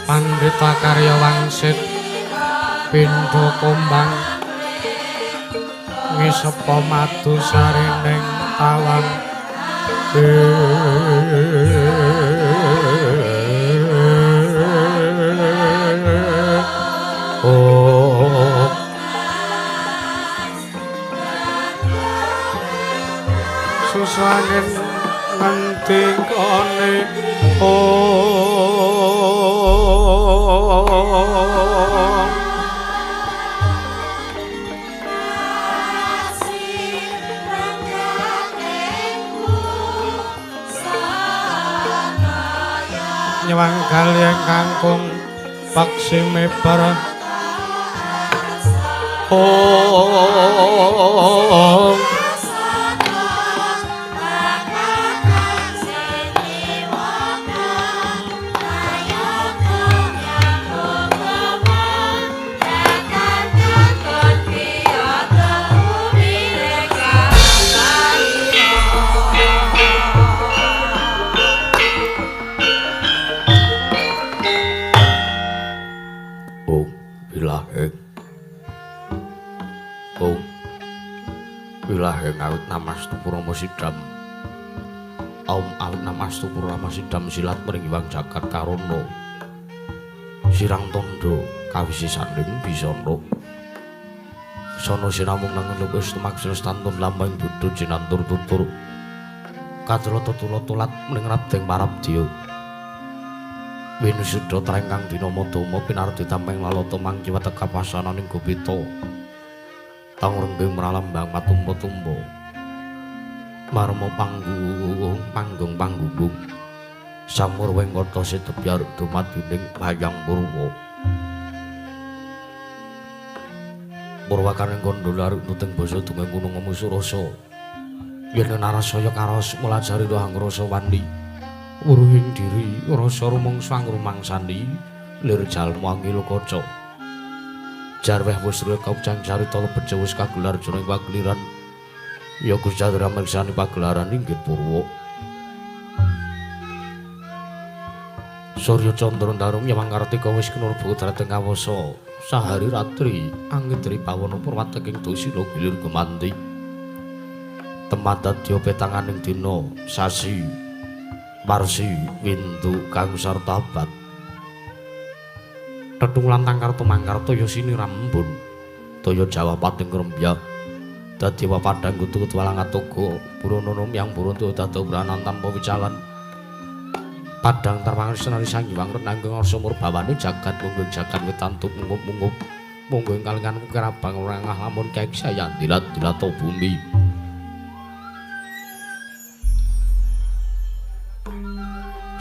Pandhita Karya Wangsit Pindha Kumbang ngisepa madu sarining tawang susangin ngentingane nyewang kaliyan kangkung paksi mebar Wilaheng awit namastu Purama Sidam Aum awit namastu Purama Sidam silat mring Hyang Jagat Karana Sirang Tondo kawisisaning bisana Sono sinamung nangen wis tumaksir stantun lambang Buddha jinantur tutur katrata tulat mring Radeng Parabdiya Winusudha trengkang dina madama pinarti tampeng lalata mangkiwat kapasananing Gopita Tangrengking mralambang matumpa-tumpa marma panggung Sang Murwengkata sedebyar dumaduning Hayang Purwa. Purwakaning kandha nuting basa dongeng gunung Musurasa. Yen Narasaya karos mulajari rohang rasa wani. Wuruhing diri rasa rumangsa ngrumangsani lir jalma angil kaca. Jarweh wis kaucang carita lebet wis kagelar jroning pagliran. Ya Gusti Ramaksani pagelaran inggih Purwa. Surya Candra Darum Yamang Kartika wis kinurba dhateng kawasa sahari ratri angitri pawana purwateking dosina gilir gumanti. Temat dadya petanganing dina sasi warsi windu kang sarta abad. Tetung lantang karta mangkarta ya sinirambun daya Jawa pating ngrembya dadi papadhang kutu walang atoga Buranana yang Buranta dadi branan tanpa wicalan. Padang tarwangan senari sang Hyang Renanggung Arsa murbawane jagat mungguing jagat wetantuk mungup-mungup mungguing kalingan kerabang rangah lamun keksayan dilat-dilato bumi.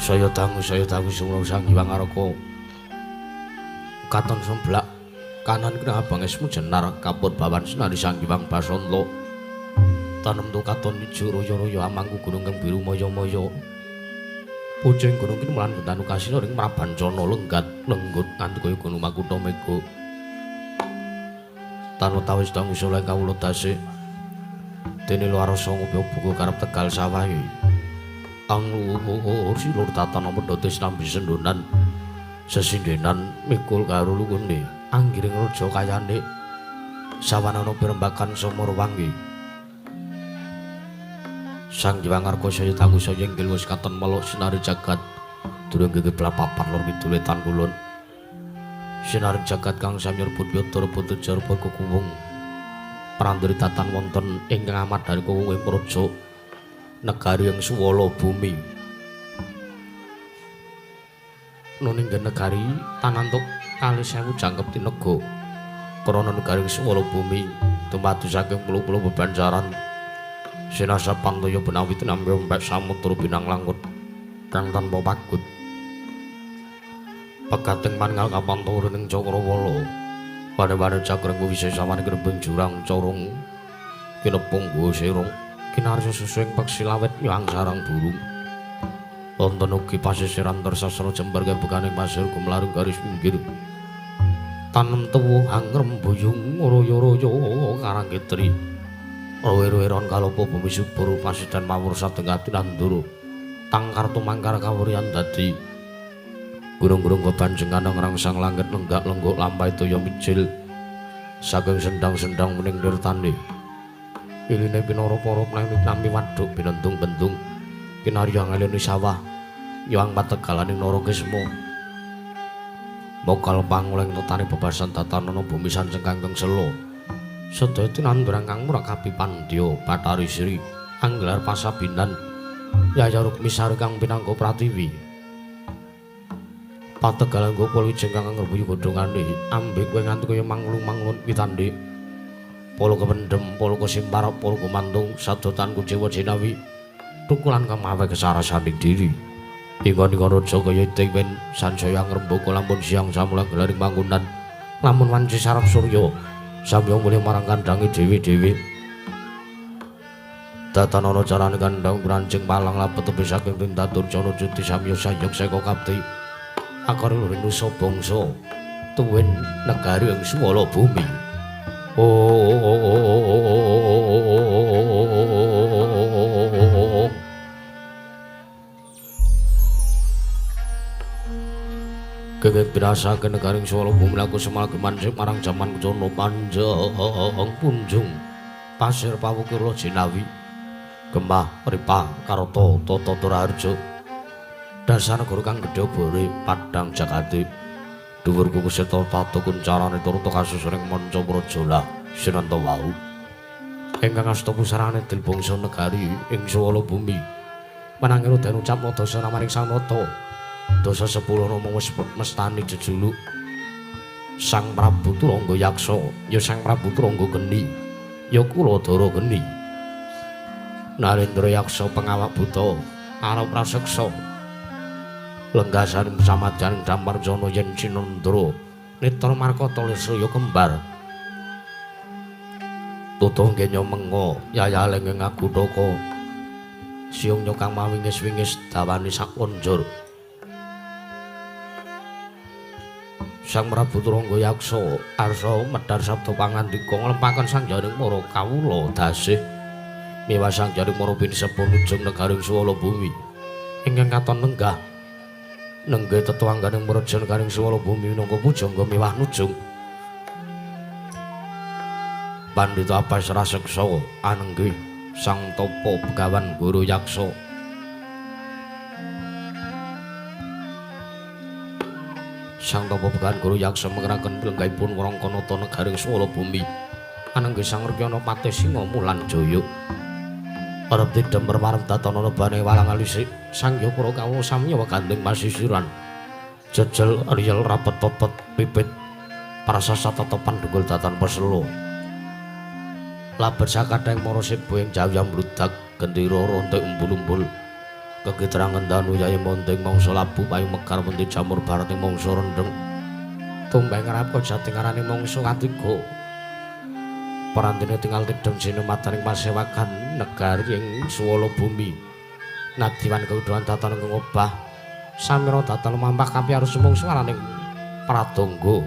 Saya tangu sumrau sang Hyang Araka katon semblak kanan kena abang esmu jenar kapur bawan senari sang Hyang Basanta tanem tu katon ijo royo-royo amangku gunung kang biru moyo-moyo. Pucing gunung kini melan bentanu kasino ring Prabancana lenggat lenggut nganti kaya gunung Makutha Mega. Tanu tawis dangu soleh kawula tasih dene Larasa ngopi buku karep Tegal Sawahi. Angluhur silur tatan medhotes nambi sendonan sesindenan mikul karo lungune anggiring raja kayane sawanana pirembagan Samurwangi. Sang Hyang Argasaya tangu saya inggil wis katon melok sinari jagat durung gegeblak papan lor kidul wetan kulon. Sinari jagat kang samyur budhyata rebut jarba kukuwung prandri tatan wonten ingkang amat dari kuwunging praja negari ing suwala bumi. Nuninggen negari tanantuk 4000 jangkep tinega krana negari ing suwala bumi dumadi saking pulo-pulo bebanjaran sinasa pantaya benawi tinampi ompek samudra binang langkut kang tanpa pagut. Pegating mangal kapantara ning Cakrawala. Wane-wane cakreng wisesawane grembeng jurang corong kinepung guwa serong kinarya susuing peksi lawet nyang sarang burung. Wonten ugi pasisiran tersasra jembar kebekaning pasir gumlarung garis pinggir. Tanem tuwuh angrembuyung royo-royo karang ketri. Rowe-roweron kalopo bumi subur pasidan mawur satengah tinanduru tangkar tumangkar kawurian dadi gunung-gunung bebanjengan ngrangsang langit lenggak lenggok lampai toya micil saking sendang-sendang mening nirtane iline pinara-para nami waduk binendung-bendung kinarya ngaleni sawah yuang pategalaning Narakisma mokal panguleng tetane bebasan datanana bumi sanceng kangkeng selo. Sedaya tinandurang kang murakabi pandya Bathari Sri anggelar pasabinan Yaya Rukmi Sari kang pinangka Pratiwi. Pategalan gopol wijeng kang ngrebuyu godhongane ambek kowe nganti kaya manglung-manglun pitandhe. Polo kependhem, polo kesimpar, polo kumantung sadotan kucewa jinawi tukulan kang mawe kesarasaning diri. Ingkon-ingkon raja kaya itiwen sansaya ngrembaka lampun siang samulang gelaring mangkunan lamun wanci sarap surya. Samyong mulih marang kandhange dhewe-dhewe. Datanana carane kandhang brancing palang lapet tebih saking tinta durjana cuti samya sayog seka kapti. Akare luring nusa bangsa tuwin negari ing suwala bumi. Kenging pirasaken negaring swala bumi laku semalage mansip marang jaman Jana Panjang punjung pasir pawukura jinawi Gemah Ripah Karata Tata Turaharja dasar negara kang gedhe bore padhang jagate dhuwur kukuseta patukun carane turut kasusuring manca prajola sinanta wau ingkang asta pusarane dil bangsa negari ing swala bumi menanging den ucap dosa namaring Sang Nata. Dosa 10 nama wis mestani jejuluk Sang Prabu Turangga Yaksa, ya Sang Prabu Turangga Geni, ya Kuladara Geni. Narendra Yaksa pengawak buta arep raseksa lenggasaning samadyaning Damarjana yen Cinandra Nitra Markata Lesaya kembar tutung kenya menga yayaling ing Agutaka siung nyokang mawingis-wingis dawane sakonjur Sang Prabu Trangga Yaksa arsa medhar sabda pangandika nglempaken sangjaring para kawula dasih miwah sangjaring para pinisepun ujung negaring Swala Bumi ingkang katon nenggah nenggih tetuangganing mreja negaring Swala Bumi minangka pujangga miwah nujung Pandhita Apas Raseksa anenggih Sang Tapa Begawan Guru Yaksa Sang Tapa Begawan Guru Yaksa mengraken pilenggaipun wrangkanata negaring Swala Bumi anenggih Sang Rekyana Patih Singa Mulan Jaya arep didemper marang tatana nebane walang alisik Sang Yapura kawula sami wegandeng pasisiran jejel riyel rapet totot pipit prasasa tatapan dungkul datan peselo labet sakadheng para sibu ing jawya mbludak gendera rontek umbul-umbul kegitrangan danu yai monting mangsa labu payu mekar menti jamur barat ing mangsa rendeng tumbeng ngrapka jati ngarani mangsa katiga parantine tinggal tidem sinemataning pasewakan negari ing Swala Bumi nadiwan keudhuhan tatan ngobah samira datan mampah kapi arus mangsa araning pradangga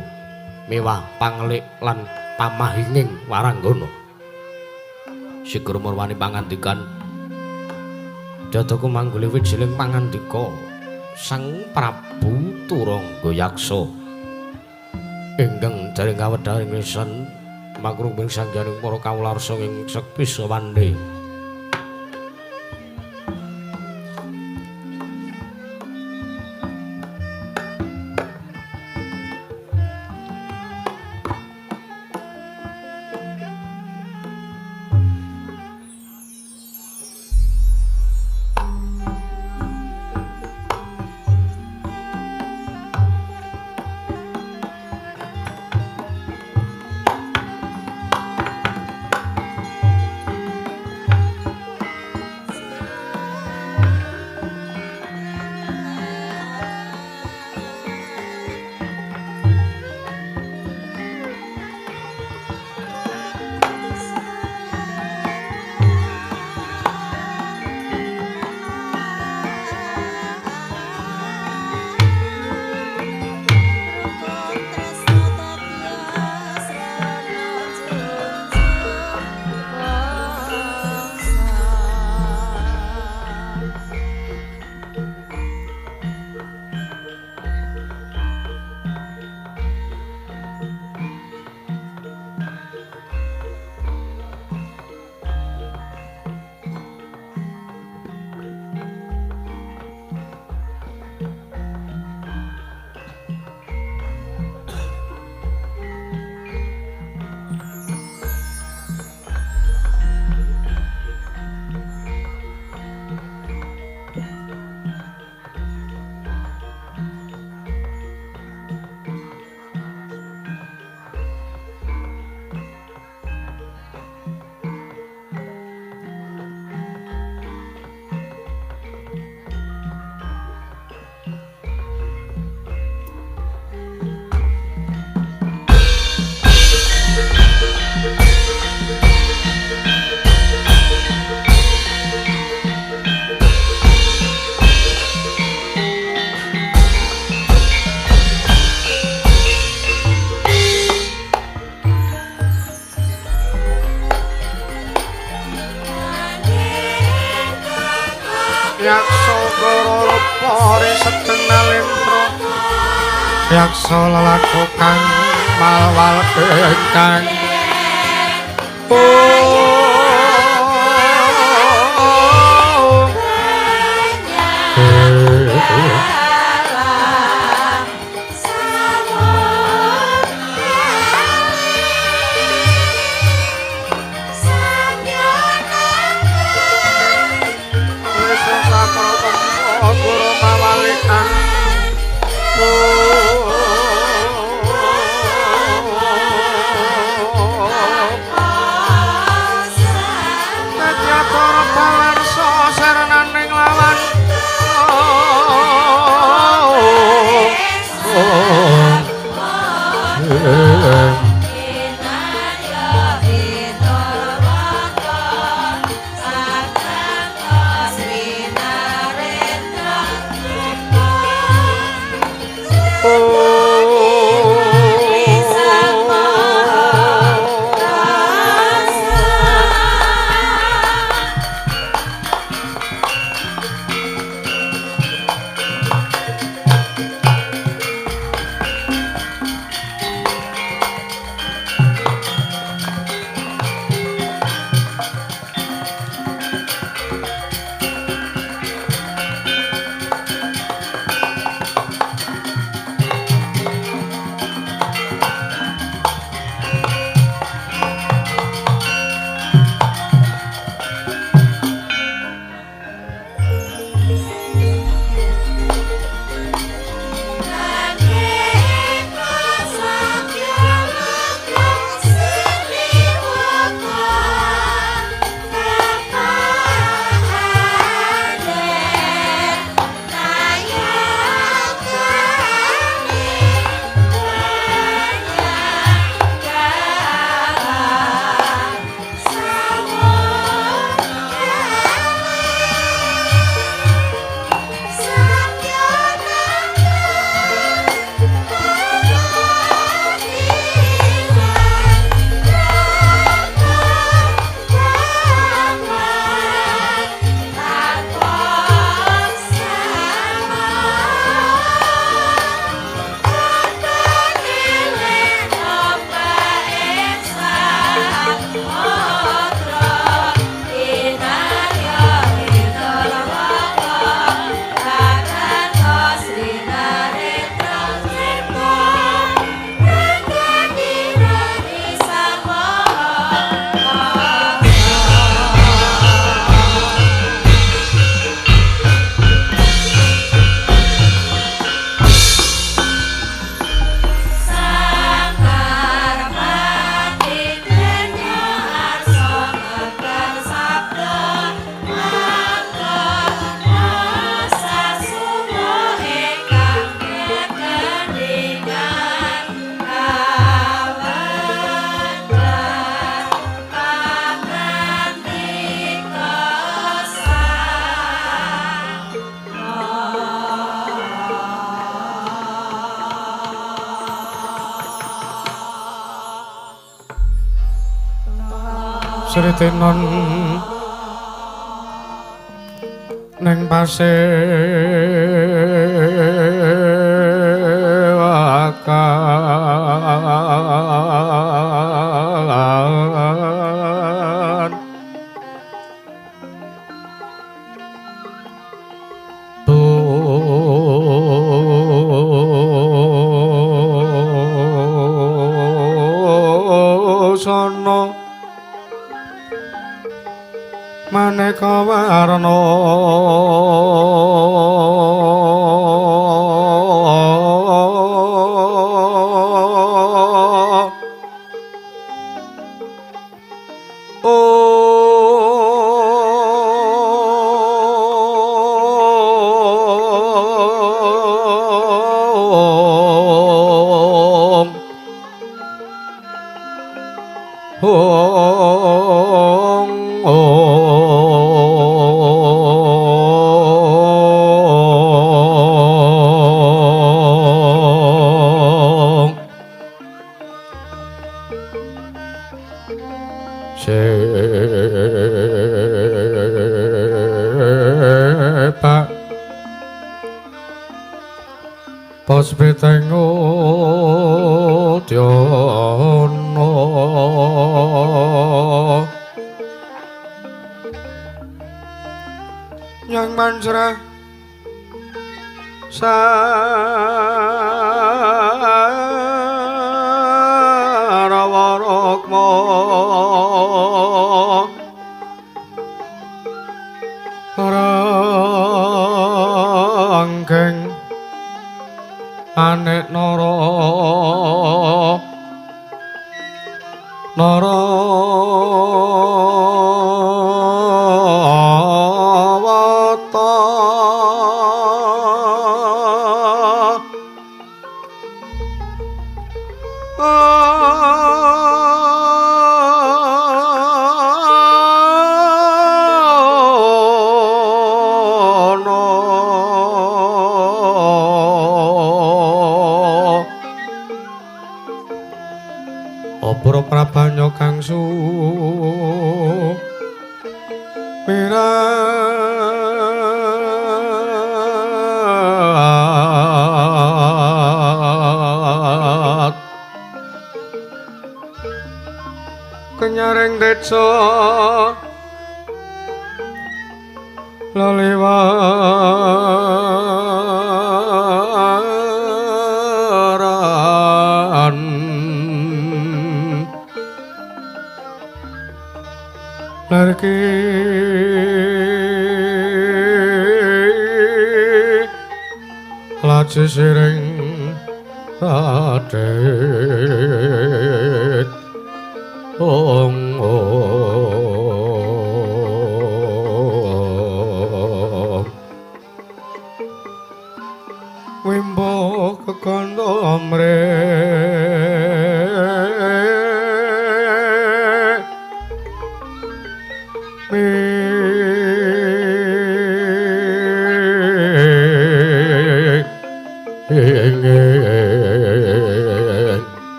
mewah panglik lan pamahinging waranggana sigur murwani pangandikan Jataku mangguli wijiling pangandika Sang Prabu Trangga Yaksa ingkang jaring kawedharing lisan makrumping sangjaring para kawularsa ing sekpi sawande Yaksa Gorolepare sedeng nalendra Yaksa lelaku kang malwal kang Sritenon neng pasewakan busana maneka warna sepak Puspiteng Udyana Nyang Manjrah Sarawarokma Ranggeng Anek Narawata Obro prabanyo kang su mirat kenyaring detsa laliwaran larki laci siring radet ong wimbo kekondo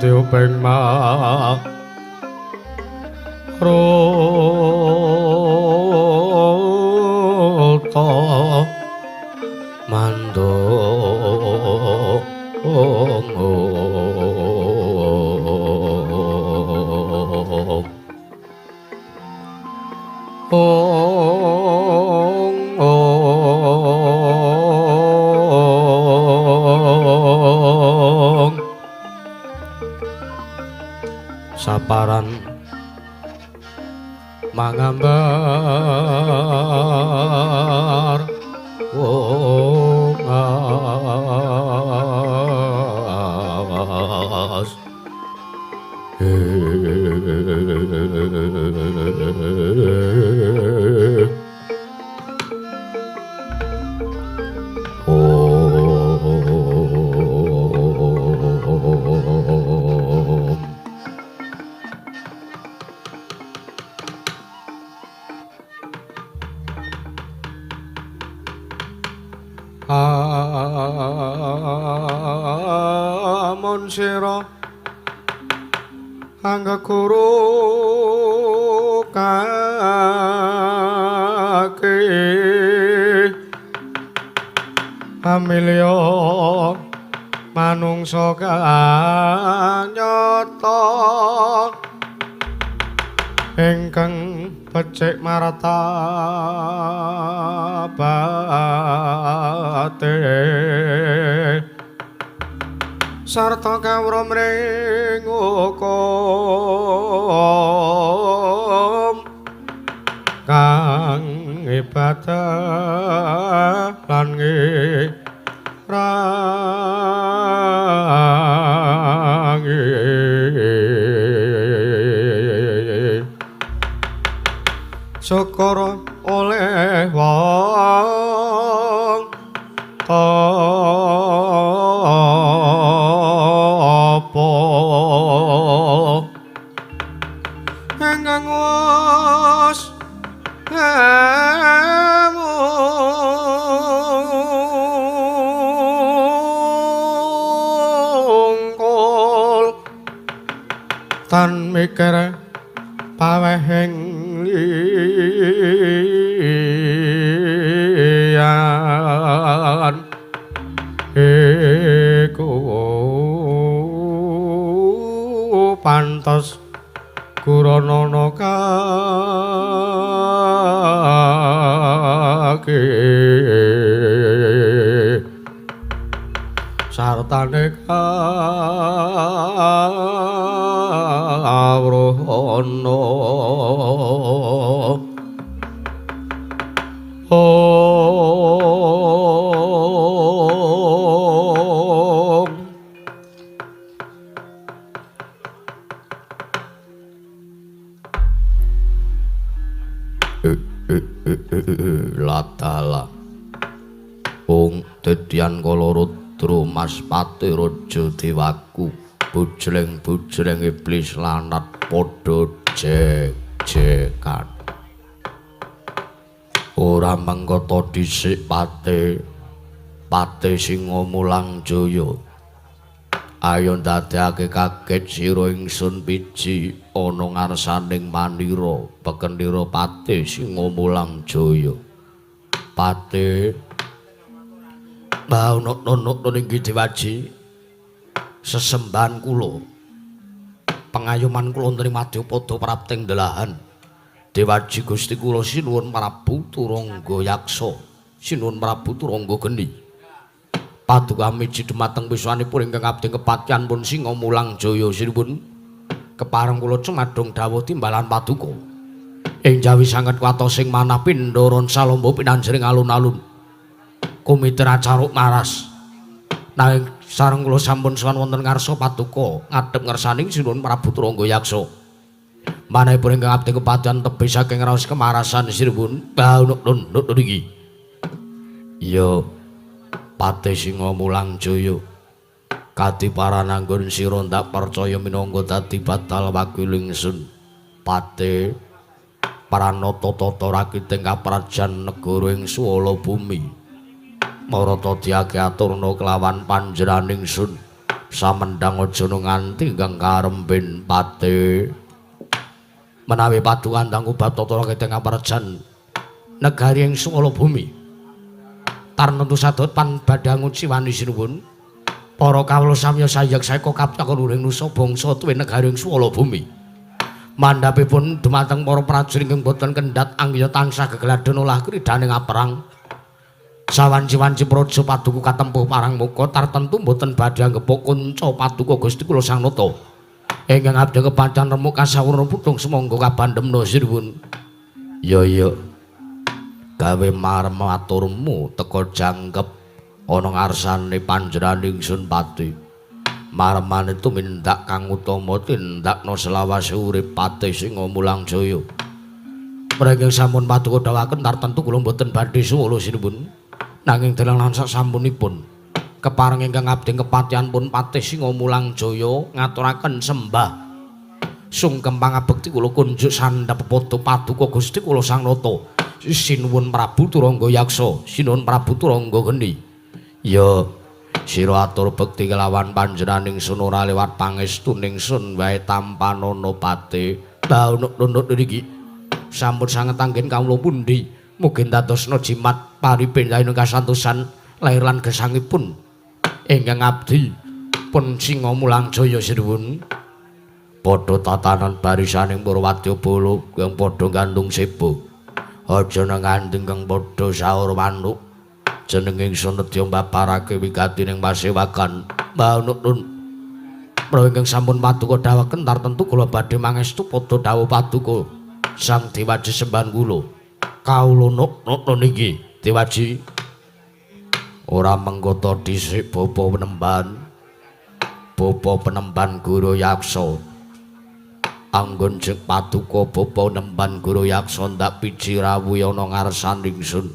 tiupeng ma rota mando saparan mangambar wongas amun sira angga guru kake amilya manungsa kanyata ingkang becik martabate sarta kawruh mring hukum kang ibadah lan ngirangi syukur oleh wong apa ingkang wis mungkul tan mikir pawehing liyan iku pantes Kuranana kake sartane kawruhana Latala Ong dedian kolorudro Mas Pati Raja Dewaku bujreng-bujreng iblis lanat padha jek-jekan ora mengkata dhisik Pati Singa Mulang Jaya ayo ndadekake kaget sira ingsun biji ana ngarsaning manira pekendira Pati Singa Mulang Jaya Pati Baunuk-nunuk ninggi Dewaji sesembahan kula pengayoman kula nrimadya padha prapting delahan Dewaji Gusti kula sinuwun Prabu Turangga Yaksa sinuwun Prabu Turangga Geni paduka miji dhumateng wiswanipun ingkang abdi kepatyan pun Singa Mulang Jaya sinuwun kepareng kula cumadung dawuh timbalan paduka ing jawi sanget watosing manah pindharon salomba pinanjering alun-alun Kumitra Caruk Maras nanging sareng kula sampun sowan wonten ngarsa paduka ngadhep ngersaning sinuwun Prabu Turangga Yaksa manahipun ingkang abdi kepadyan tebih saking raos kemarasan sinuwun baunuk niki ya Pati Singa Mulang Jaya kadiparan anggon sira ndak percaya minangka dadi batal wakiling ingsun Pati Pranata-tata rakiting kaprajan negara ing swala bumi Marata diake aturna kelawan panjenenganing sun samendang aja nganti ingkang karemben Pati menawi padukan dangku batata rakiting kaprajan negari ing swala bumi tarnentu sadot pan badhangun siwani sinuwun para kawula samya sayek saeka kaptakon uring nusa bangsa tuwin negari ing swala bumi mandhapipun dumateng para prajurit ingkang boten kendhat anggiya tansah gegladhen olah kridaning perang sawanci-wanci praja paduka katempuh parang muka tartentu boten badhe anggepok kanca paduka Gusti kula Sang Nata ingkang abdi kepancen remuk kasawurna putung semangga kabandhemna sinuwun ya gawe marem aturmu teka jangkep ana ngarsane panjenenganing ingsun Pati maremane tumindak kang utama tindakna selawase urip Pati Singa Mulang Jaya mriki sampun paduka dawuhaken tartentu kula boten badhe suwala sinuwun nanging dalang sasampunipun kepareng ingkang abdi kepatyan pun Pati Singa Mulang Jaya ngaturaken sembah sungkem pangabekti kula kunjuk sandhap padha paduka Gusti kula Sang Nata sinuwun Prabu Turangga Yaksa sinuwun Prabu Turangga Geni ya sira atur bekti kelawan panjenenganing sun ora liwat pangestuning sun wae tampanana Pati baunuk-unuk niki sampun sanget anggen kawula pundi mugi dadosna jimat paripendhaing kasantosan lair lan gesangipun ingkang abdi pun Singa Mulang Jaya sinuwun padha tatanan barisaning Purwadya Bala kang padha gandung sebo aja nanganding kang padha saur manuk jeneng ingsun nedya mbabarake wigatining pasewakan baunuk-un menawi ingkang sampun paduka dawuhaken tartentu kula badhe mangestu padha dawuh paduka Sang Dewaji sembahan kula kawula nuk niki Dewaji ora mengkota dhisik bapa penemban Guru Yaksa anggon jeng paduka bapa penemban Guru Yaksa ndak piji rawuh ana ngarsaning ingsun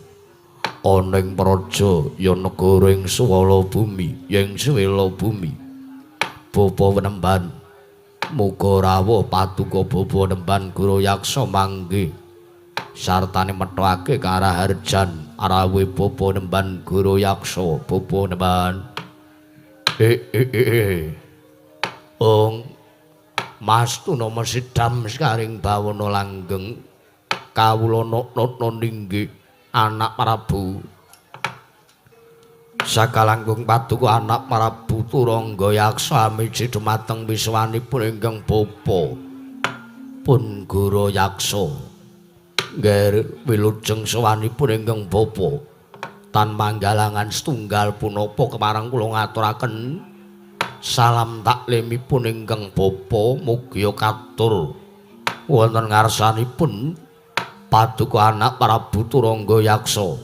ana ing praja ya negara ing swala bumi ing swela bumi bapa penemban muga rawuh paduka bapa penemban Guru Yaksa mangke sartane methoake karaharjan rawuh bapa penemban Guru Yaksa bapa penemban Ong Mastuna mesidam sekaring bawana langgeng kawula notno ninggih anak Prabu sakalangkung paduka anak Prabu Turangga Yaksa miji dumateng wiswanipun ingkang bapa pun Guru Yaksa nggih wilujeng sawanipun ingkang bapa tan manggalangan setunggal punapa kemarang kula ngaturaken salam taklimipun ingkang bapa mugi katur wonten ngarsanipun paduka anak Prabu Turangga Yaksa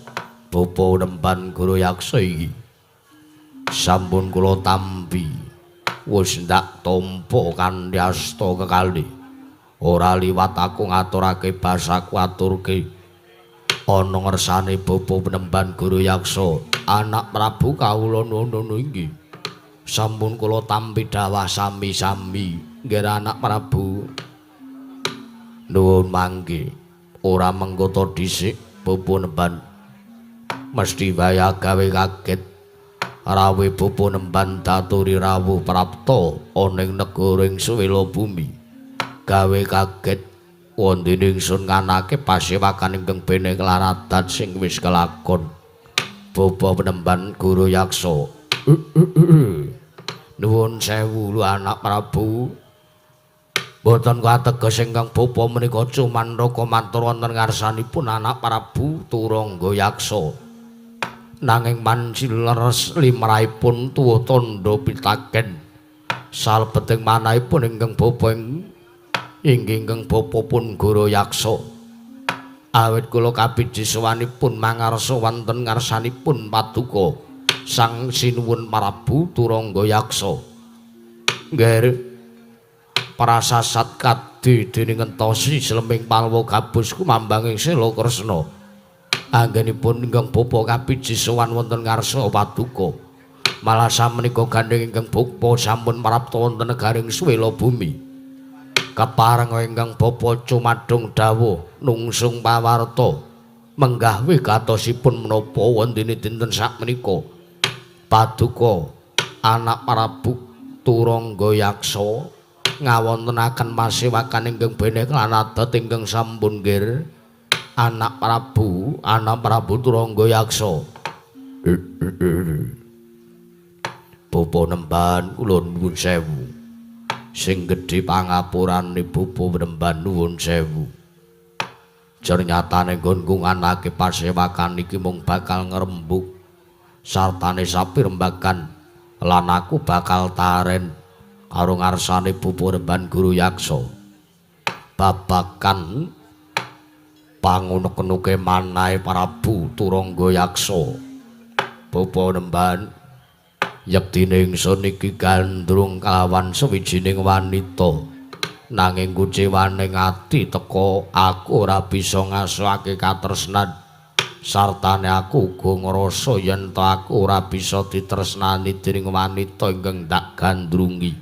bapa nemban Guru Yaksa iki sampun kula tampi wis ndak tampa kanthi asta kekalih ora liwat aku ngaturake basaku aturke ana ngersane Bapa Penemban Guru Yaksa anak Prabu kawula nuwun inggih sampun kula tampi dawah sami-sami nggih anak Prabu nuwun mangke ora mengkoto dhisik Bapa Penemban mesti waya gawe kaget rawe Bapa Penemban daturi rawuh prapta ana ing negara ing Swela Bumi gawe kaget wondene ingsun nganake pasewakan ingkang bene kelaradan sing wis kelakon Bapa Penemban Guru Yaksa nuwun sewu lu anak Prabu boten kateges ingkang bapa menika cuman raka matur wonten ngarsanipun anak Prabu Turangga Yaksa nanging manci leres limrahipun tuwuh tandha pitaken salebeting manahipun ingkang bapa inggih ingkang bapa pun Guru Yaksa awit kula kabiji sowanipun mangarsa wonten ngarsanipun paduka Sang Sinuwun Prabu Turangga Yaksa nggih prasasat kadhe dening entosi Sleming Palwa Gabus kumambanging Sela Kresna anggenipun ingkang bapa kabiji sowan wonten ngarsa paduka malah samenika gandeng ingkang bapa sampun prapta wonten negaring Swela Bumi kepareng ingkang bapa cumadung dawuh nungsung pawarta menggah wigatosipun menapa wondene dinten sakmenika paduka anak Prabu Turangga Yaksa ngawontenaken pasewakan ingkang bene lan adat ingkang sampun nggir anak Prabu Turangga Yaksa Bapa Penemban kula nuwun sewu sing gedhe pangapurane Bapa Penemban nuwun sewu ternyatane nggonku nganake pasewakan iki mung bakal ngrembug sartane sapirembagan lan aku bakal taren karo ngarsane Bapa Penemban Guru Yaksa babakan pangunek-unuke manahe Prabu Turangga Yaksa Bapa Penemban yektine ingsun iki gandrung kalawan sawijining wanita nanging kucewaning ati teka aku ora bisa ngasuhake katresnan sartane aku uga ngrasa yen to aku ora bisa ditresnani dening wanita ingkang ndak gandrungi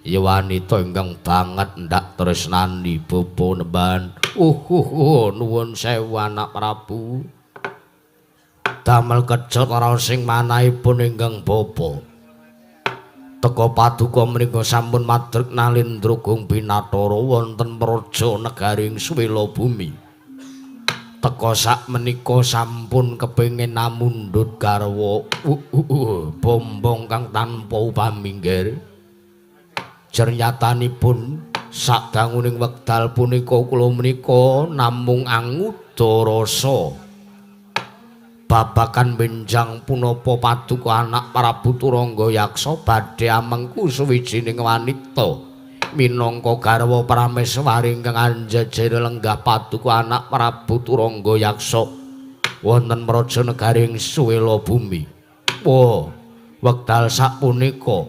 ya wanita ingkang banget ndak tresnani Bapa Penemban nuwun sewu anak Prabu damel kecut ora sing manahipun ingkang bapa teka paduka menika sampun madreg Nalendra Binatara wonten praja negaring Swela Bumi teka sak menika sampun kepengin namundhut garwa bombong kang tanpa upami nggih jernyatanipun sadanguning wekdal punika kula menika namung angudha rasa babakan benjang punapa paduka anak Prabu Turangga Yaksa badhe amengku suwijining wanita minangka garwa prameswari ingkang anjejer lenggah paduka anak Prabu Turangga Yaksa wonten praja negaring Swela Bumi. Wekdal sapunika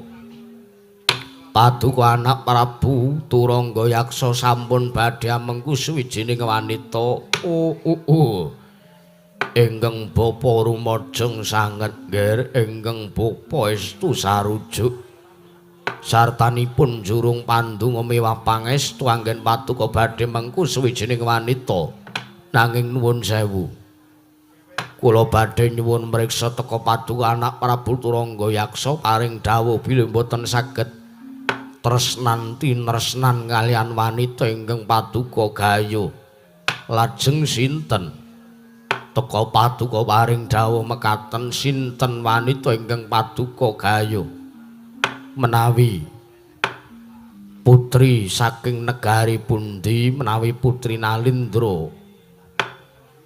paduka anak Prabu Turangga Yaksa sampun badhe amengku suwijining wanita ingkang bapa rumajeng sanget nggih ingkang bapa estu sarujuk sartanipun jurung pandonga miwah pangestu anggen paduka badhe mengku suwijining wanita nanging nuwun sewu kula badhe nyuwun mriksa teka paduka anak Prabu Turangga Yaksa paring dawuh bilih boten saged tresnan tinresnan kalian wanita ingkang paduka gayo lajeng sinten teka paduka paring dawuh mekaten sinten wanita ingkang paduka gayo menawi putri saking negari pundi menawi putri Nalendra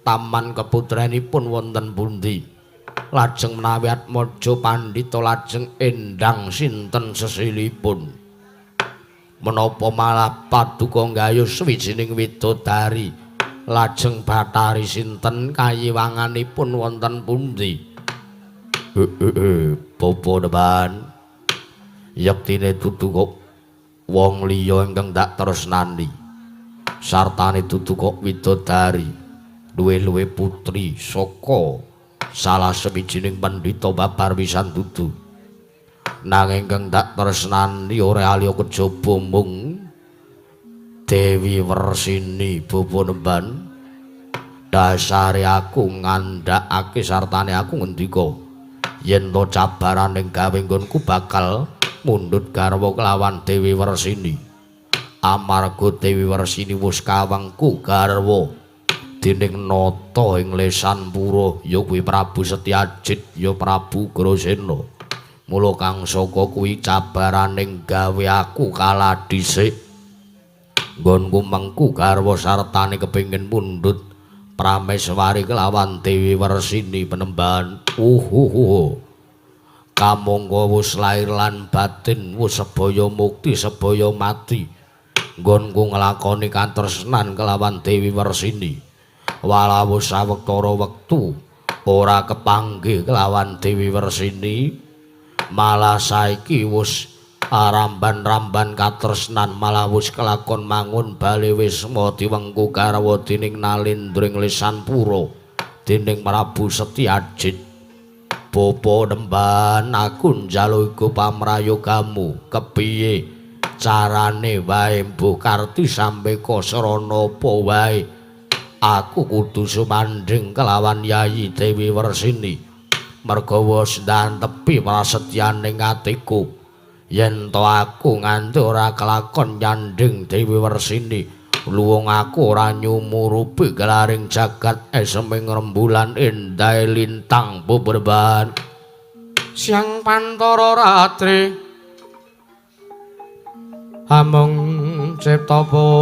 taman keputrenipun wonten pundi lajeng menawi Atmaja Pandhita lajeng endang sinten sesilipun menapa malah paduka gayo sawijining widodari lajeng Bathari sinten kayiwanganipun wonten pundi Bapa Penemban yektine dudu kok wong liya ingkang dak tresnani sartane dudu kok widodari luwe-luwe putri saka salah sawijining pandhita babar pisan dudu. Nanging kang tak tresnani ora aliya kejaba mung Dewi Wersini Bobonemban. Dasare aku ngandhakake sartane aku ngendika yen to cabaraning gawe nggonku bakal mundhut garwa kelawan Dewi Wersini. Amarga Dewi Wersini wis kawengku garwa dening nata ing Lesanpura ya kuwi Prabu Setyajid ya Prabu Grasena. Mula kang saka kuwi cabaraning gawe aku kalah dhisik. Nggonku mengku garwa sartane kepengin mundhut Prameswari kelawan Dewi Wersini Penemban. Kamangka wis lair lan batin wis sebaya mukti sebaya mati. Nggonku nglakoni katresnan kelawan Dewi Wersini. Walau sawetara wektu ora kepanggih kelawan Dewi Wersini, malah saiki wis aramban-ramban katresnan malah wis kelakon mangun bali wisma diwengku garwa dening Nalindring Lesanpura dening Prabu Setyajid. Bapa Nemban, aku njaluk iku pamrayogamu kepiye carane wae Mbuh Karti sampe kasrana apa wae aku kudu sumandhing kelawan Yayi Dewi Wersini merga wis ndantepi prasetyaning atiku. Yen to aku nganti ora kelakon nyandhing Dewi Wersini, luwung aku ora nyumurupi gelaring jagat eseming rembulan endahe lintang beberban. Siang Pantara Ratri amung cipta kula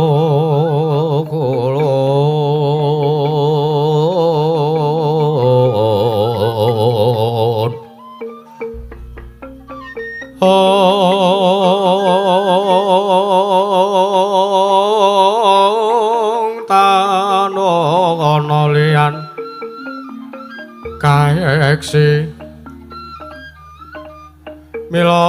tanana liyan kaeksi mila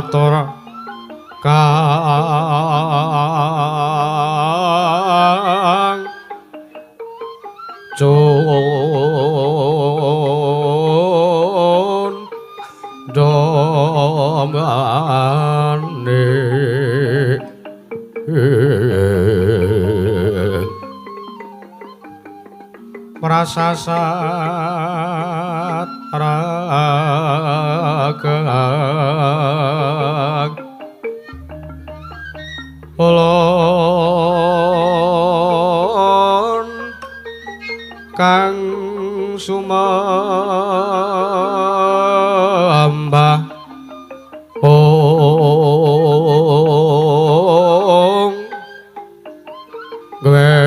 katur kang cun domane prasasat ragang ulun kang sumembah ong gweng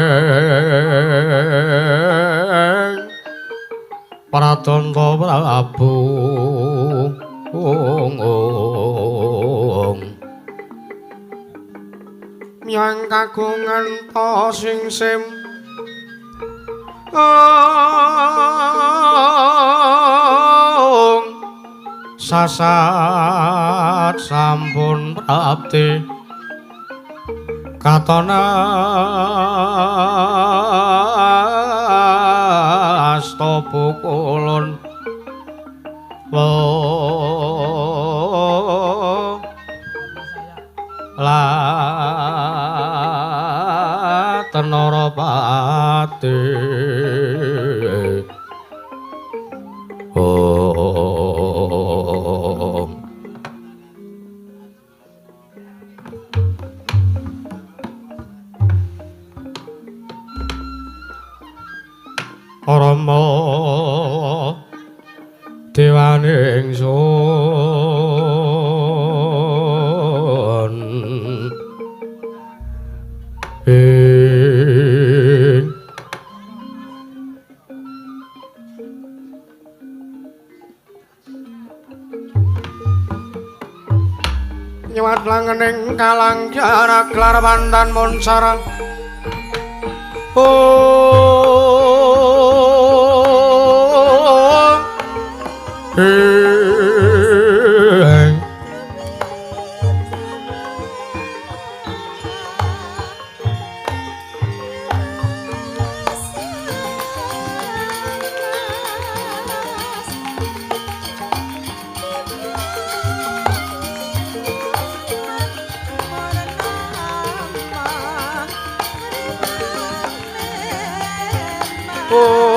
Pratanta Prabu miyang kagungan ta sing sim sasat sampun prapti katana asta pukulun la tenarapati Rama dewaning sun nyewat langening kalang jarak lar pandan mon sarang Oh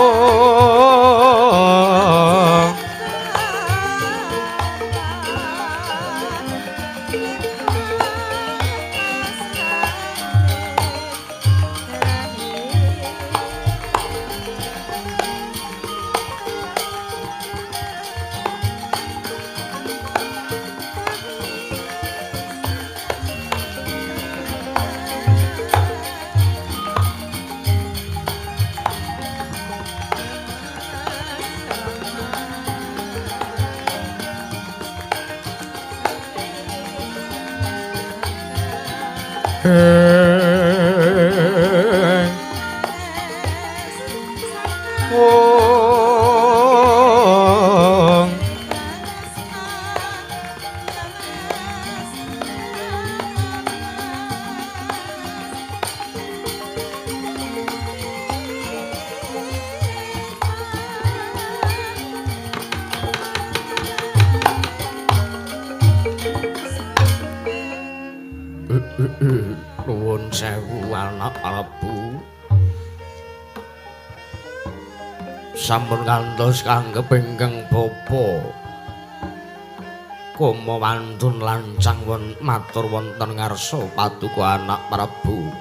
Nuwun sewu anak Prabu. Sampun kantos kanggep ingkang bapa. Koma wantun lancang matur wonten ngarsa paduka anak Prabu.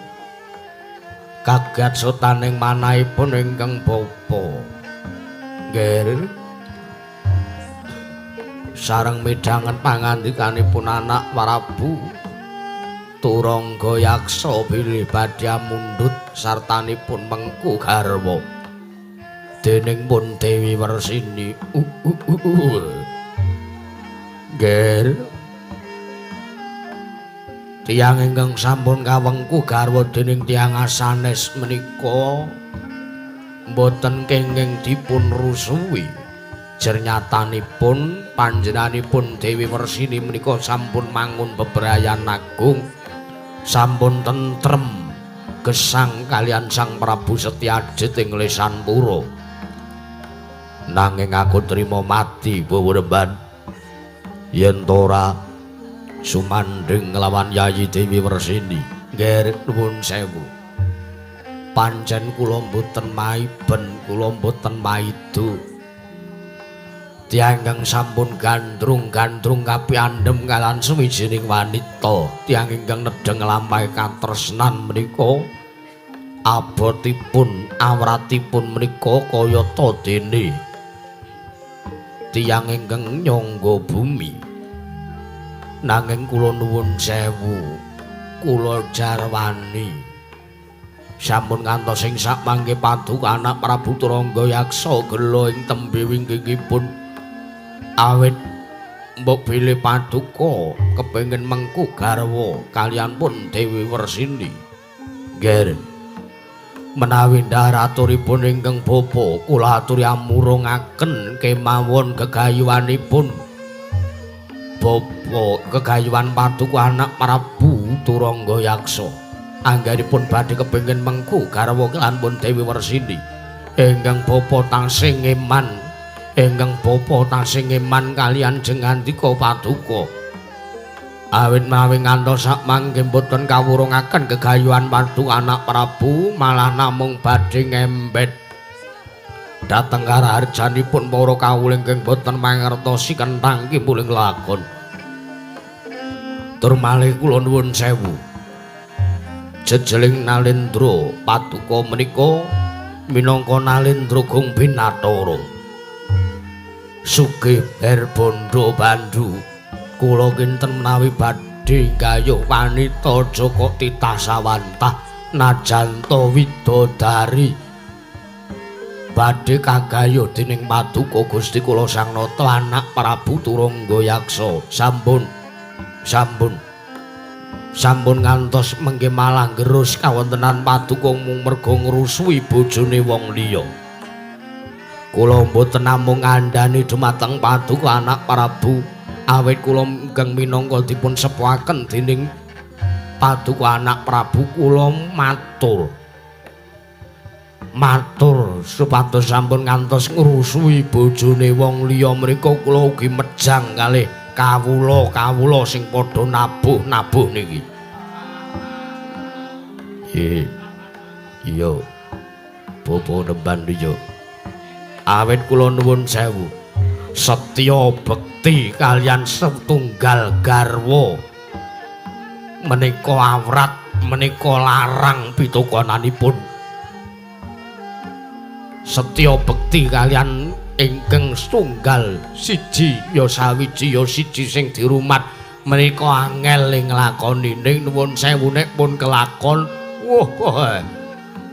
Kagat sotaning manahipun ingkang bapa. Nggih. Sareng midhangen pangandikanipun anak Prabu. Turangga yaksa bilih badhe mundhut sartanipun Mengku garwa dening pun Dewi Wersini. Nggih. Tiyang ingkang sampun kawengku garwa dening tiyang asanes menika boten kenging dipun rusuhi. Jernyatanipun panjenenganipun Dewi Wersini menika sampun mangun bebrayan agung. Sampun tentrem gesang kalian Sang Prabu Setyajid ing Lesanpura. Nanging aku trima mati wewereban yen ora sumandhing nglawan Yayi Dewi Wersini. Nggih nuwun sewu. Pancen kula mboten maiben, kula mboten maido. Tiyang ingkang sampun gandrung-gandrung kapiandhem kalian suwijining wanita, tiyang ingkang nedheng lampahe katresnan menika abotipun awratipun menika kayata dene tiyang ingkang nyangga bumi. Nanging kula nuwun sewu, kula jarwani sampun ngantos ing sapangke paduka anak Prabu Turangga yaksa gela ing tembe wingkingipun. Awit mbok bilih paduka kepengin Mengku garwa kalian pun Dewi Wersini. Nggih. Menawi ndaraturipun ingkang bapa kula aturi amurungaken kemawon gegayuhanipun bapa gegayuhan paduka anak Prabu Turangga yaksa anggenipun badhe kepengin Mengku garwa kalian pun Dewi Wersini. Ingkang bapa tansih ngeman ingkang bapa tansih ngeman kalian jengandika paduka. Awit mawi ngantos sakmangke boten kawurungaken gegayuhan paduka anak Prabu, malah namung badhe ngembet dhateng karaharjanipun para kawula ingkang boten mangertosi kenthang kipuling lakon. Tur malih kula nuwun sewu. Jejeling Nalendra paduka menika minangka Nalendra Gung Binathara. Sugih Herbondo Bandu kula kinten menawi badhe gayuh wanita Joko Titasawantah Najanta Widodari badhe kagayuh dening paduka Gusti kula Sang Nata anak Prabu Turangga yaksa. Sampun ngantos mengke malah gerus kawontenan paduka mung merga ngrusuhi bojone wong liya. Kula mboten namung ngandhani dumateng paduka anak Prabu, awit kula ingkang minangka dipun sepuhaken dening paduka anak Prabu kula matur supados sampun ngantos ngrusuhi bojone wong liya mriku kula ugi mejang kalih kawula sing padha nabuh niki. Iya. Bapa Nembandiya. Awit kula nuwun sewu. Setya bekti kalian setunggal garwa menika awrat menika larang pitukonanipun. Setya bekti kalian ingkang setunggal siji ya sawiji ya siji sing dirumat menika angel ing nglakoni ning nuwun sewu nek pun kelakon wah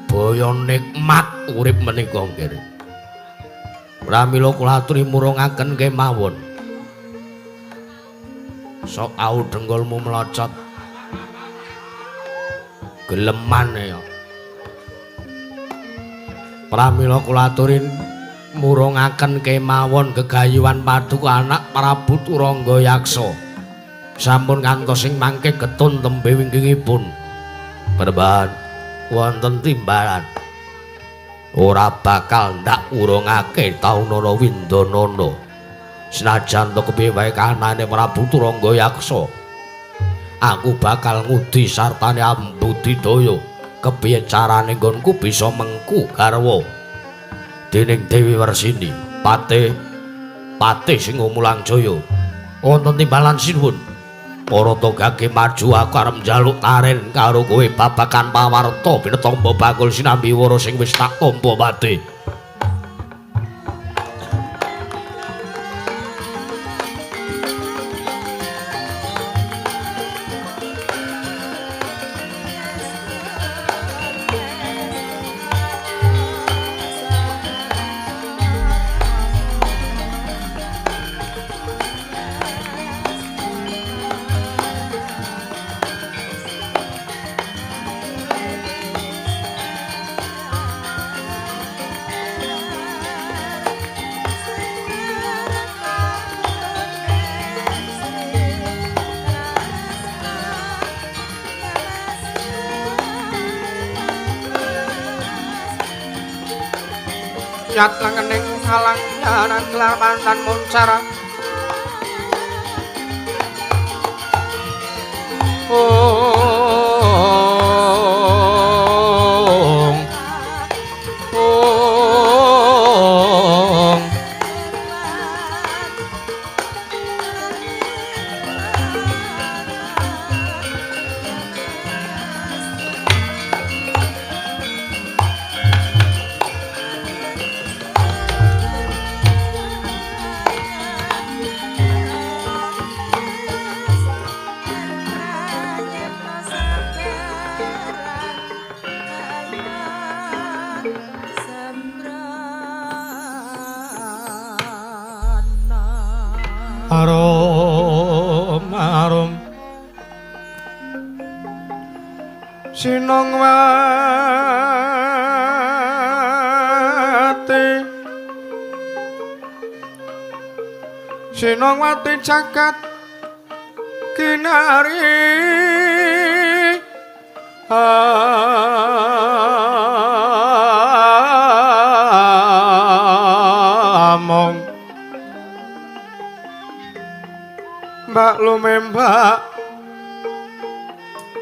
baya nikmat urip menika nggih. Pramila kula aturi murungaken kemawon. Sok au denggolmu melocot. Gelemane ya. Pramila kula aturin murungaken kemawon gegayuhan paduka anak Prabu Turangga Yaksa. Sampun kantos sing mangke getun tembe wingkingipun. Penebahan wonten timbalan. Ora bakal ndak urungake taunana windanana. Senajan to kepiye wae kanane Prabu Turangga Yaksa. Aku bakal ngudi sartane Ambudidaya kepiye carane nggonku bisa mengku garwa dening Dewi Warsini Patih Singomulang Jaya. Wonten timbalan sinuwun. Para togake maju aku arep njaluk taren karo kowe babagan pawarta pinetomba bakul sinambi wara sing wis tak tampa pati. Nyat langening halang nyaran kelaman lan muncara arum Sinongwati jagat kinari among mbak lumembak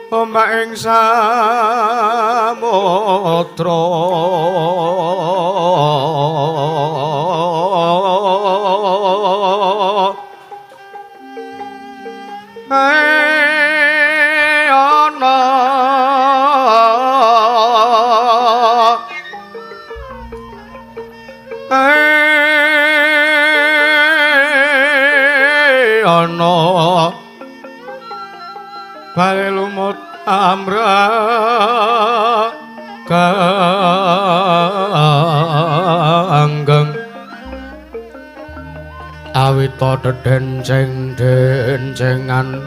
ombak ing samudra ana ana bale lumut amra kanggeng awita dedencengan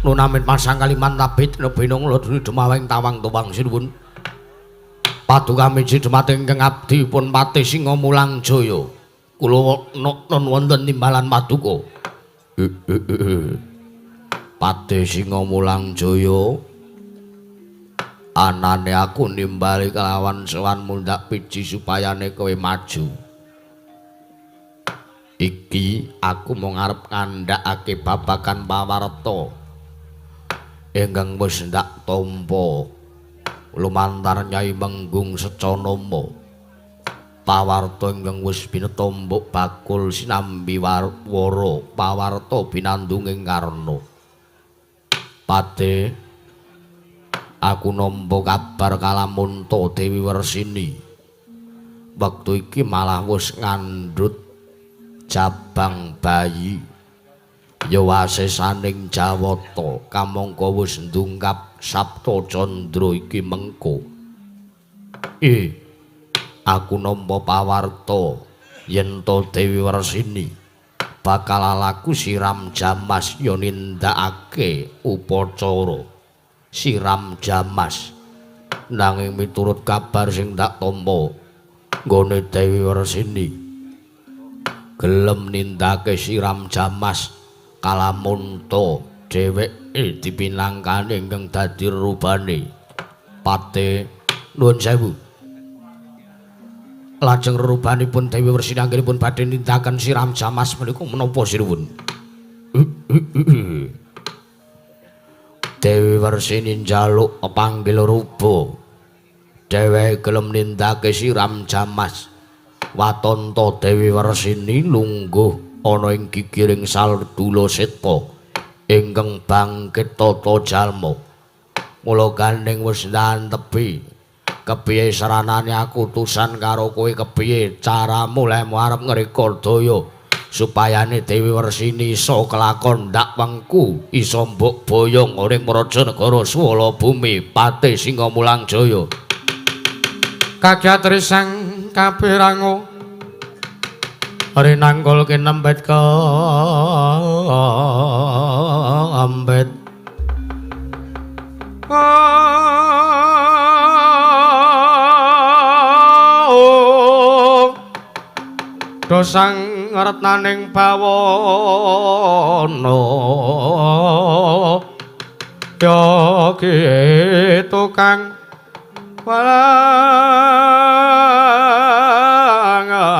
nunamin pasang kaliman tabit nebinong lodri demaweng tawang tuwang sinuwun paduka miji dumateng ingkang abdi pun Patih Singomulang Jaya kula non wonten timbalan paduka Patih Singomulang Jaya Anane aku nimbali kelawan sowanmu ndak piji supayane kowe maju. Iki aku mau ngarep ngandhakake babagan pawarta ingkang wis ndak tampa lumantar Nyai Menggung Secanama. Pawarta ingkang wis binetombok bakul sinambi wara pawarta binandunging karna. Pate aku nampa kabar kalamunta Dewi Wersini wektu iki malah wis ngandhut jabang bayi ya wasesaning Jawata kamangka wis ndungkap Sabta Candra iki mengko. Aku nampa pawarta yen to Dewi Wersini bakal laku siram jamas ya nindakake upacara siram jamas. Nanging miturut kabar sing tak tampa nggone Dewi Wersini gelem nindakake siram jamas kalamunta dheweke dipinangkani ingkang dadi rubane. Pate nuwun sewu. Lajeng rubanipun Dewi Wersini anggenipun badhe nindakaken siram jamas menika menapa sinuwun? Dewi Wersini njaluk panggil ruba. Dheweke gelem nindakake siram jamas. Watanta Dewi Wersini lungguh ana ing gigiring Saldula Seta ingkang bangkit tata jalma. Mula gandeng wis ndantepi kepiye saranane aku utusan karo kowe, kepiye caramu lemu arep ngreka daya supayane Dewi Wersini iso kelakon ndak wengku iso mbok boyong ing Prajanegara Swala Bumi Patih Singamulang Jaya. Kagyat risang kapirango rinanggul kinembet ka ambet dosang retnaning bawana ya kitu kang walang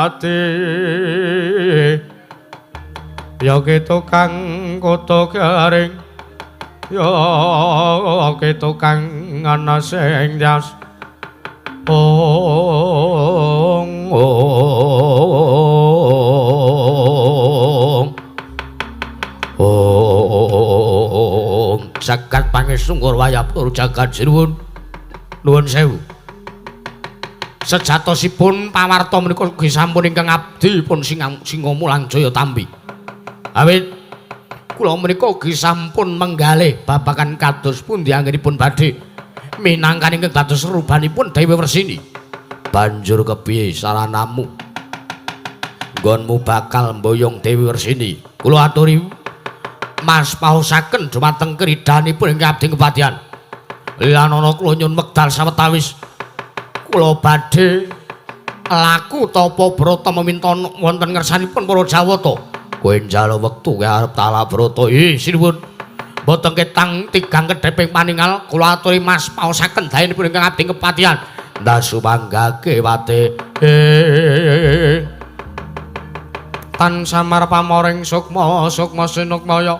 ati ya kitu kang kutu garing ya kitu kang ana sing jas jagat pangesungkur wayapur jagat sinuwun nuwun sewu. Sejatosipun pawarta menika ugi sampun ingkang abdi pun Singamulang Jaya tambi. Awit kula menika ugi sampun menggalih babagan kados pundi anggenipun badhe minangkani ingkang dados rubanipun Dewi Wersini. Banjur kepiye saranamu? Nggonmu bakal mboyong Dewi Wersini. Kula aturi mas paosaken dumateng kridhanipun ingkang abdi kepatihan. Lan ana kula nyuwun wekdal sawetawis kula badhe laku tapa brata meminta wonten ngersanipun para Jawata. Kowe njaluk wektu kowe arep talabrata. Sinuwun. Mboten ketang tigang kedheping paningal kula aturi mas paosaken dayanipun ingkang abdi kepatihan. Ndasu manggake wate tan samar pamoring sukma sukma sinukmaya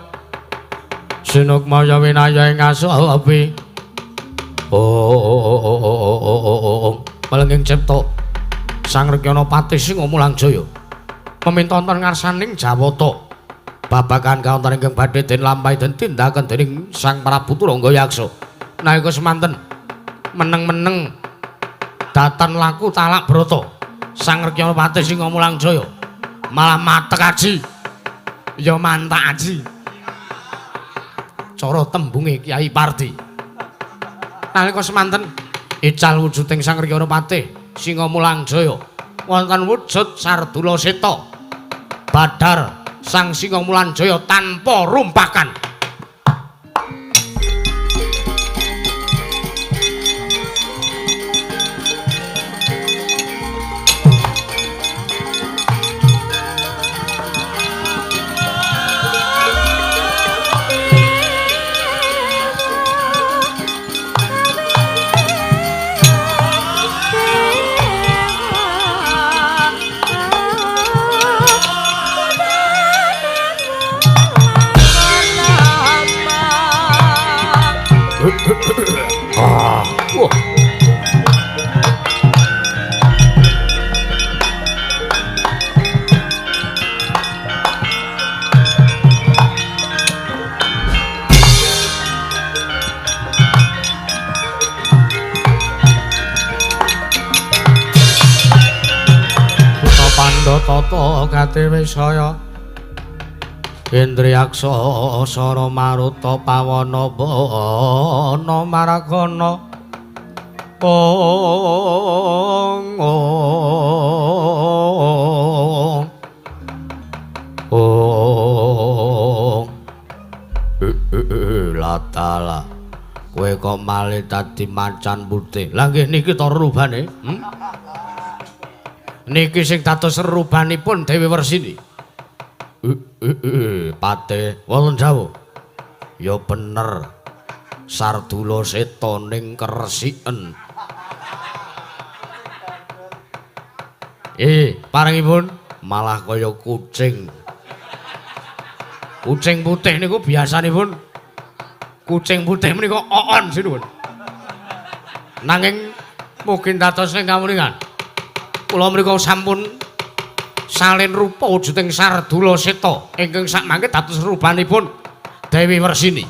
sinukmaya winaya ing asapi malenging cipta Sang Rekyana Patih Singamulang Jaya meminta wonten ngarsaning Jawata babagan kauntan ingkang badhe den lampahi den tindakaken dening Sang Prabu Turanggayaksa. Nalika semanten meneng-meneng datan laku talak brata Sang Rekyana Patih Singamulang Jaya malah matek aji ya mantak aji cara tembunge Kyai Pardi. Nalika semanten ical wujuding Sang Rekyana Patih Singamulang Jaya wonten wujud Sardula Seta badhar Sang Singamulang Jaya tanpa rumpakan. Wah. Pandhatata katewe saya Indriyaksa sara maruta pawana bana maragana Latala kowe kok malih dadi macan putih lha nggih niki to rubane niki sing dados rubanipun Dewi Wersini. Pate wonten dawuh. Ya bener. Sardula Seta ning Kresiken. Parengipun malah kaya kucing. Kucing putih niku biasanipun kucing putih menika oon sinuwun. Nanging mungkin dados ing kawuningan kula mriku sampun salin rupa wujuding Sardula Seta ingkang sakmangke dados rupanipun Dewi Wersini.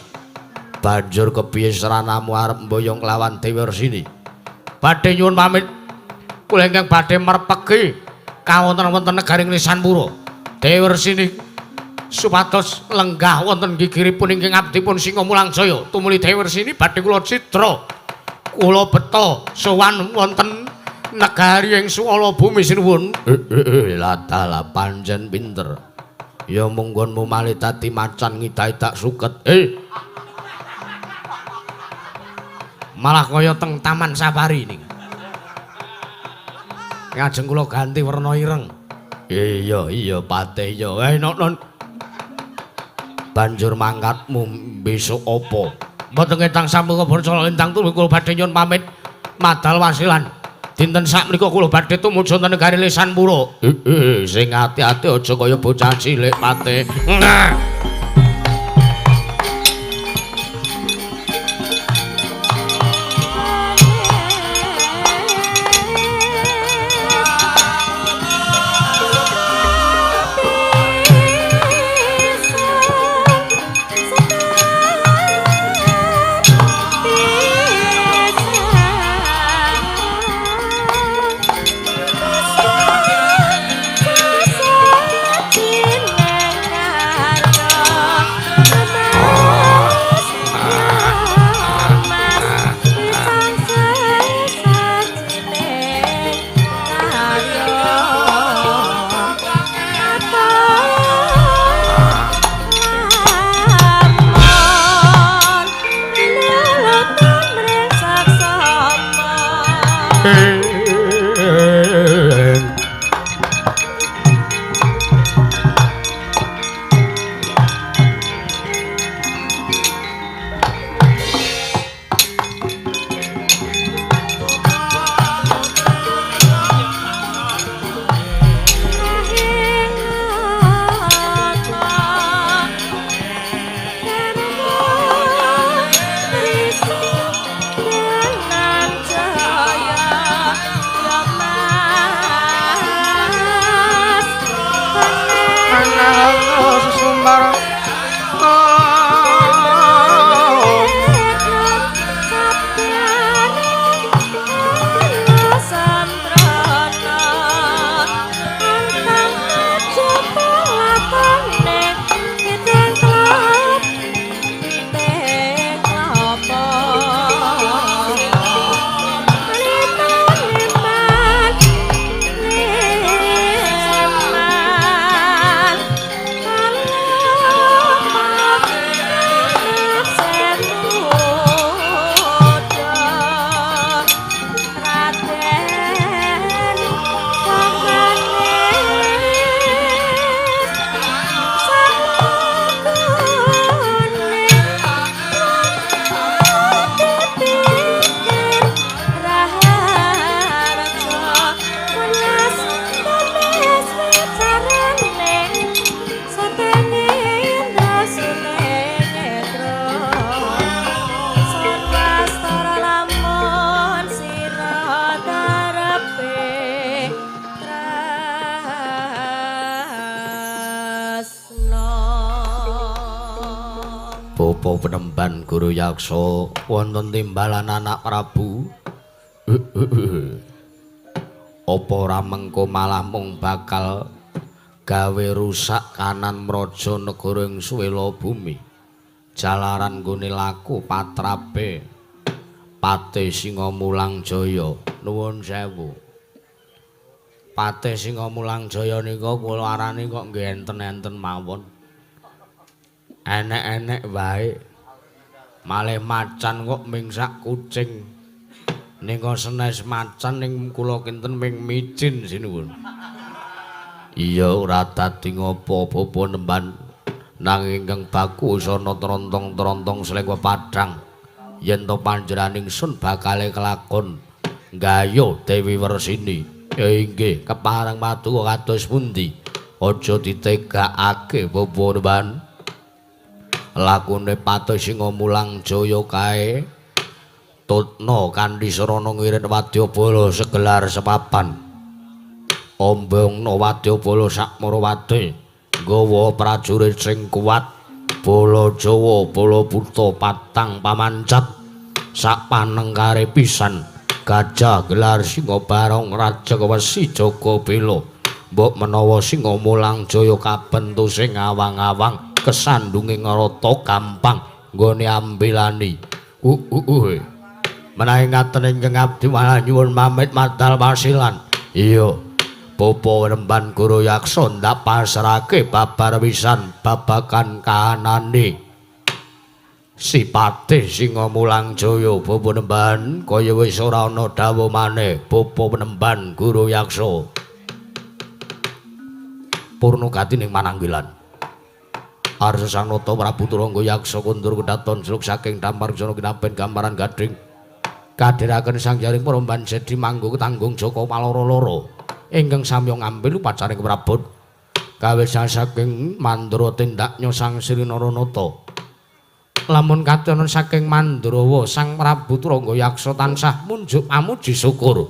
Banjur kepiye sranamu arep mboyong lawan Dewi Wersini? Badhe nyuwun pamit kula ingkang badhe merpegi kawonten-wonten negaring Lisanpura. Dewi Wersini supados lenggah wonten gigiripun ingkang abdipun Singamulangjaya. Tumuli Dewi Wersini badhe kula cidra kula beta sowan wonten negari ing Swala Bumi sinuwun. Latala panjen pinter. Ya munggonmu malih dadi macan ngidahi tak suket. Malah kaya teng Taman Safari niki. Ngajeng kula ganti werna ireng. Iya Patih iya. Non. Banjur mangkatmu besok apa? Mboten ketang sampun kabarca lintang turu kula badhe nyuwun pamit madal wasilan. Dinten sakmenika kula badhe tumuju wonten negari Lisanpura. Sing ati-ati aja kaya bocah cilik Patih. Cinta Bapa Penemban Guru Yaksa wonten timbalan anak Prabu. Apa ora mengko malah mung bakal gawe rusak kanan mraja negara ing suwela bumi. Jalaran nggone laku patrape Patih Singamulang Jaya. Nuwun sewu. Patih Singamulang Jaya nika kula arani kok nggih enten-enten mawon. Enek-enek wae. Malih macan kok mingsak kucing. Nika senes macan ning kula kinten ming micin sinuwun. Iya ora dadi ngopo-opo Penemban. Nanging ingkang baku sana trontong-trontong selengwa padhang. Yen to panjenenganing sun bakale kelakon nggayo Dewi Wersini. Ya inggih kepareng matu kados pundi? Aja ditegakake Bapak Penemban. Lakune Patih Singamulang Jaya kae tutna kanthi sarana ngirit wadyabala segelar sepapan. Ombongna wadyabala sakmarawati nggawa prajurit sing kuat, bala Jawa, bala buta patang pamancat sak panengkare pisan. Gajah gelar Singa Barong Raja Wesi Jaga Bela. Mbok menawa Singamulang Jaya kabentu sing awang-awang kesandunge ngrata gampang nggone ambilani. Menawi ngaten ingkang abdi malah nyuwun pamit madal wasilan. Iya. Bapa Penemban Guru Yaksa ndak pasrahke babar wisan babagan kahanane si Patih Singamulang Jaya. Bapa Penemban kaya wis ora ana dawuh maneh. Bapa Penemban Guru Yaksa purna gati ning mananggilan. Arsa Sang Nata Prabu Turangga Yaksa kundur kedaton sluk saking Damarjana kinapen gambaran gading kadhiraken Sang Jaring Penemban Sedhi manggo tanggung Jaka paloro-loro ingkang samya ngambil upacaring prabot kawisan saking Mandura tindaknya Sang Sri Naranata. Lamun katonan saking Mandrawa Sang Prabu Turangga Yaksa tansah munjuk pamuji syukur